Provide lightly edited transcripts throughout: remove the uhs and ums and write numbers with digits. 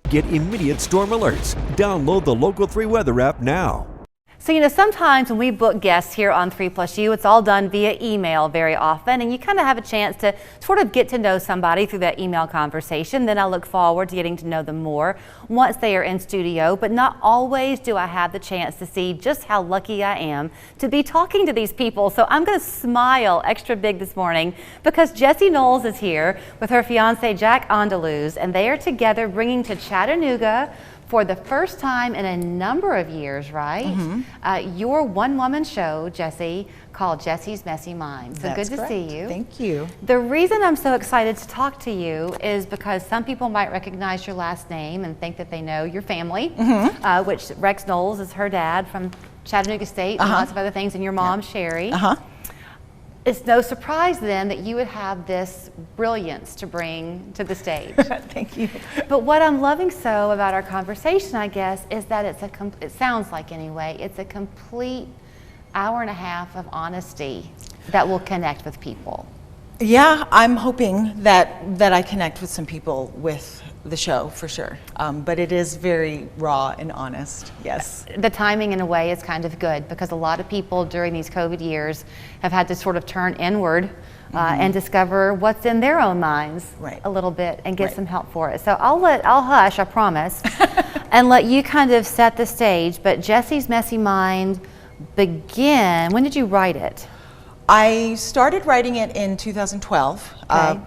Get immediate storm alerts. Download the Local 3 weather app now. So, sometimes when we book guests here on 3+U, it's all done via email very often, and you kind of have a chance to sort of get to know somebody through that email conversation. Then I look forward to getting to know them more once they are in studio, but not always do I have the chance to see just how lucky I am to be talking to these people. So I'm going to smile extra big this morning because Jessie Knowles is here with her fiance Jack Andaluz, and they are together bringing to Chattanooga for the first time in a number of years, right? Mm-hmm. Your one-woman show, Jessie, called Jessie's Messy Mind. So That's good to correct. see you. Thank you. The reason I'm so excited to talk to you is because some people might recognize your last name and think that they know your family, which Rex Knowles is her dad from Chattanooga State, and lots of other things, and your mom, Sherry. It's no surprise then that you would have this brilliance to bring to the stage. Thank you. But what I'm loving so about our conversation, I guess, is that it sounds like anyway, it's a complete hour and a half of honesty that will connect with people. Yeah, I'm hoping that I connect with some people with the show for sure. But it is very raw and honest, yes. The timing in a way is kind of good because a lot of people during these COVID years have had to sort of turn inward and discover what's in their own minds a little bit and get some help for it. So I'll hush, I promise, and let you kind of set the stage. But Jessie's Messy Mind began, when did you write it? I started writing it in 2012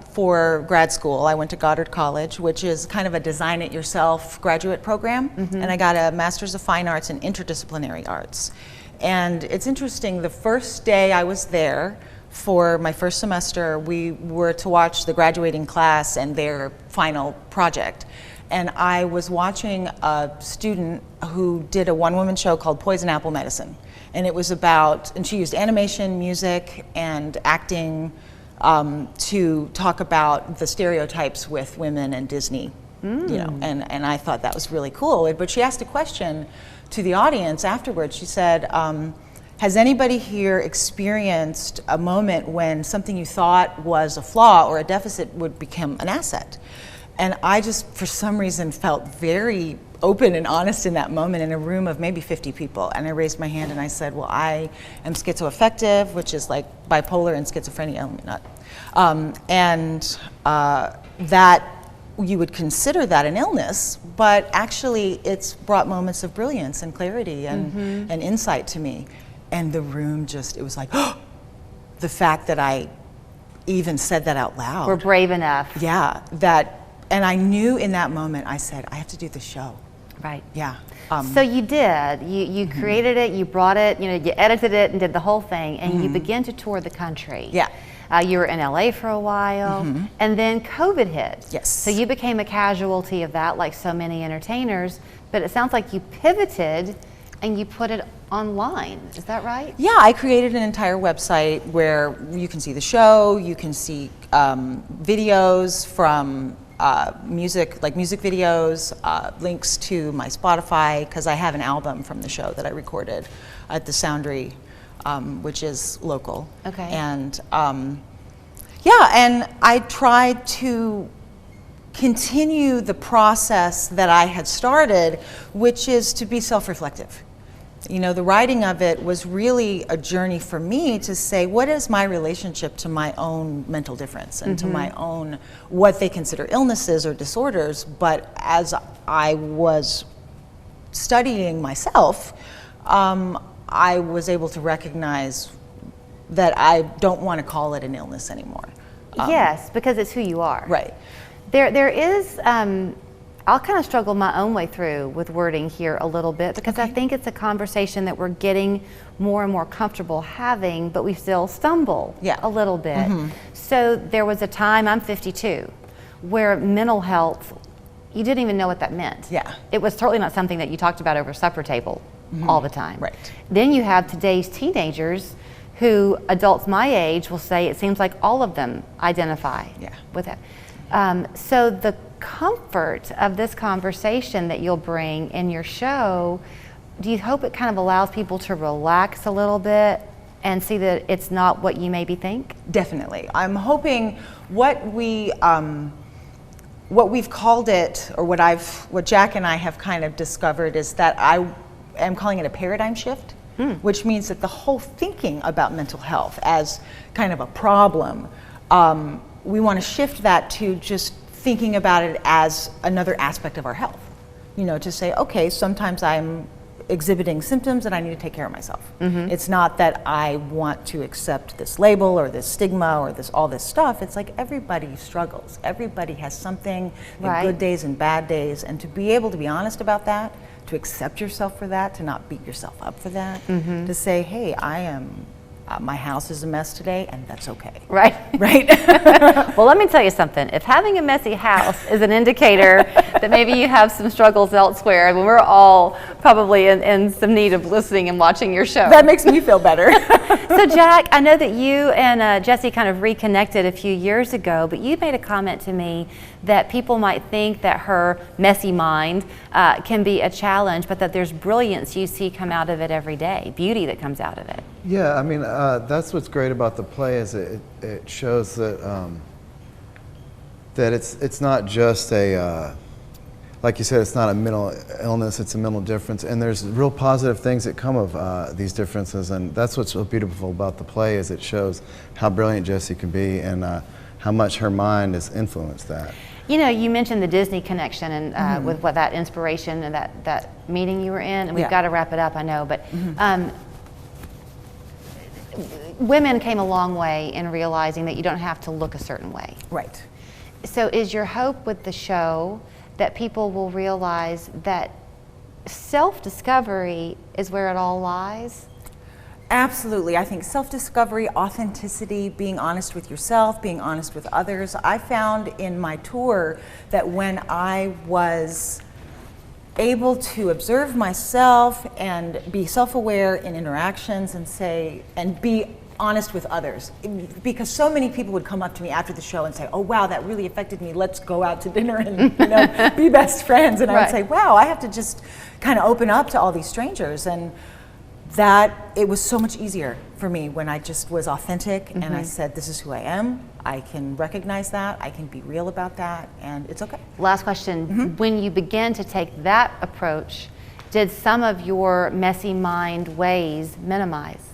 for grad school. I went to Goddard College, which is kind of a design-it-yourself graduate program, and I got a Master's of Fine Arts in Interdisciplinary Arts. And it's interesting, the first day I was there for my first semester, we were to watch the graduating class and their final project. And I was watching a student who did a one-woman show called Poison Apple Medicine. And it was and she used animation, music, and acting to talk about the stereotypes with women and Disney, and I thought that was really cool. But she asked a question to the audience afterwards. She said, has anybody here experienced a moment when something you thought was a flaw or a deficit would become an asset? And I just, for some reason, felt very open and honest in that moment in a room of maybe 50 people. And I raised my hand and I said, well, I am schizoaffective, which is like bipolar and schizophrenia, that you would consider that an illness, but actually it's brought moments of brilliance and clarity and insight to me. And the room just, it was like, the fact that I even said that out loud. We're brave enough. Yeah, and I knew in that moment, I said, I have to do the show. Right. Yeah. So you did. You created it, you brought it, you edited it and did the whole thing, and you began to tour the country. Yeah. You were in LA for a while, and then COVID hit. Yes. So you became a casualty of that, like so many entertainers, but it sounds like you pivoted and you put it online. Is that right? Yeah, I created an entire website where you can see the show, you can see videos from music videos, links to my Spotify, because I have an album from the show that I recorded at the Soundery, which is local. Okay. And and I tried to continue the process that I had started, which is to be self-reflective. The writing of it was really a journey for me to say, what is my relationship to my own mental difference and to my own, what they consider illnesses or disorders. But as I was studying myself, I was able to recognize that I don't want to call it an illness anymore. Yes, because it's who you are. Right. There is, I'll kind of struggle my own way through with wording here a little bit because I think it's a conversation that we're getting more and more comfortable having, but we still stumble a little bit. So there was a time, I'm 52, where mental health, you didn't even know what that meant. Yeah. It was certainly not something that you talked about over a supper table all the time. Right. Then you have today's teenagers who, adults my age, will say it seems like all of them identify with it. So the comfort of this conversation that you'll bring in your show, do you hope it kind of allows people to relax a little bit and see that it's not what you maybe think? Definitely. I'm hoping what we what we've called it, or what Jack and I have kind of discovered, is that I am calling it a paradigm shift, which means that the whole thinking about mental health as kind of a problem, we want to shift that to just thinking about it as another aspect of our health. You know, to say, okay, sometimes I'm exhibiting symptoms and I need to take care of myself. It's not that I want to accept this label or this stigma or all this stuff. It's like everybody struggles. Everybody has something, good days and bad days, and to be able to be honest about that, to accept yourself for that, to not beat yourself up for that, to say, hey, my house is a mess today, and that's okay. Right. Right. Well, let me tell you something. If having a messy house is an indicator that maybe you have some struggles elsewhere, I mean, we're all probably in some need of listening and watching your show. That makes me feel better. So, Jack, I know that you and Jessie kind of reconnected a few years ago, but you made a comment to me that people might think that her messy mind can be a challenge, but that there's brilliance you see come out of it every day, beauty that comes out of it. Yeah, I mean, that's what's great about the play, is it shows that that it's not just a like you said, it's not a mental illness, it's a mental difference, and there's real positive things that come of these differences, and that's what's so beautiful about the play, is it shows how brilliant Jessie can be and how much her mind has influenced that. You know, you mentioned the Disney connection and with what that inspiration and that meeting you were in, and we've got to wrap it up, I know, but women came a long way in realizing that you don't have to look a certain way. Right. So is your hope with the show that people will realize that self-discovery is where it all lies? Absolutely. I think self-discovery, authenticity, being honest with yourself, being honest with others. I found in my tour that when I was able to observe myself and be self-aware in interactions and be honest with others, because so many people would come up to me after the show and say, oh wow, that really affected me, let's go out to dinner and be best friends, and I would say, wow, I have to just kind of open up to all these strangers, and that it was so much easier for me when I just was authentic and I said, this is who I am, I can recognize that, I can be real about that, and it's okay. Last question, when you began to take that approach, did some of your messy mind ways minimize?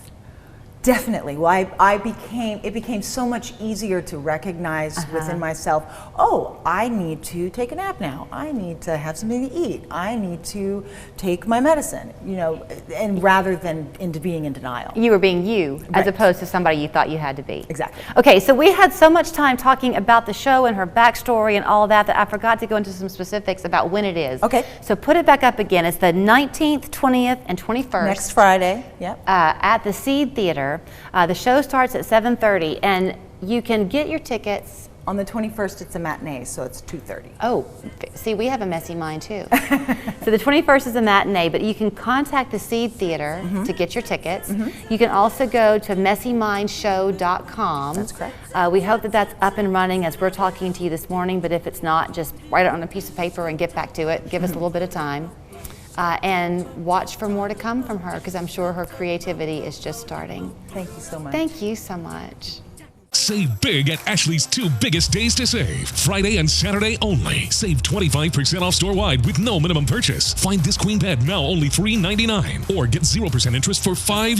Definitely. Well, it became so much easier to recognize within myself, oh, I need to take a nap now. I need to have something to eat. I need to take my medicine, and rather than into being in denial. You were being you, as opposed to somebody you thought you had to be. Exactly. Okay, so we had so much time talking about the show and her backstory and all of that I forgot to go into some specifics about when it is. Okay. So put it back up again. It's the 19th, 20th, and 21st. Next Friday, yep. At the Seed Theater. The show starts at 7:30, and you can get your tickets. On the 21st, it's a matinee, so it's 2:30. Oh, see, we have a messy mind too. So the 21st is a matinee, but you can contact the Seed Theater to get your tickets. You can also go to messymindshow.com. That's correct. We hope that that's up and running as we're talking to you this morning, but if it's not, just write it on a piece of paper and get back to it. Give us a little bit of time. And watch for more to come from her, because I'm sure her creativity is just starting. Thank you so much. Thank you so much. Save big at Ashley's 2 biggest days to save. Friday and Saturday only. Save 25% off store-wide with no minimum purchase. Find this queen bed now only $3.99, or get 0% interest for 5 years.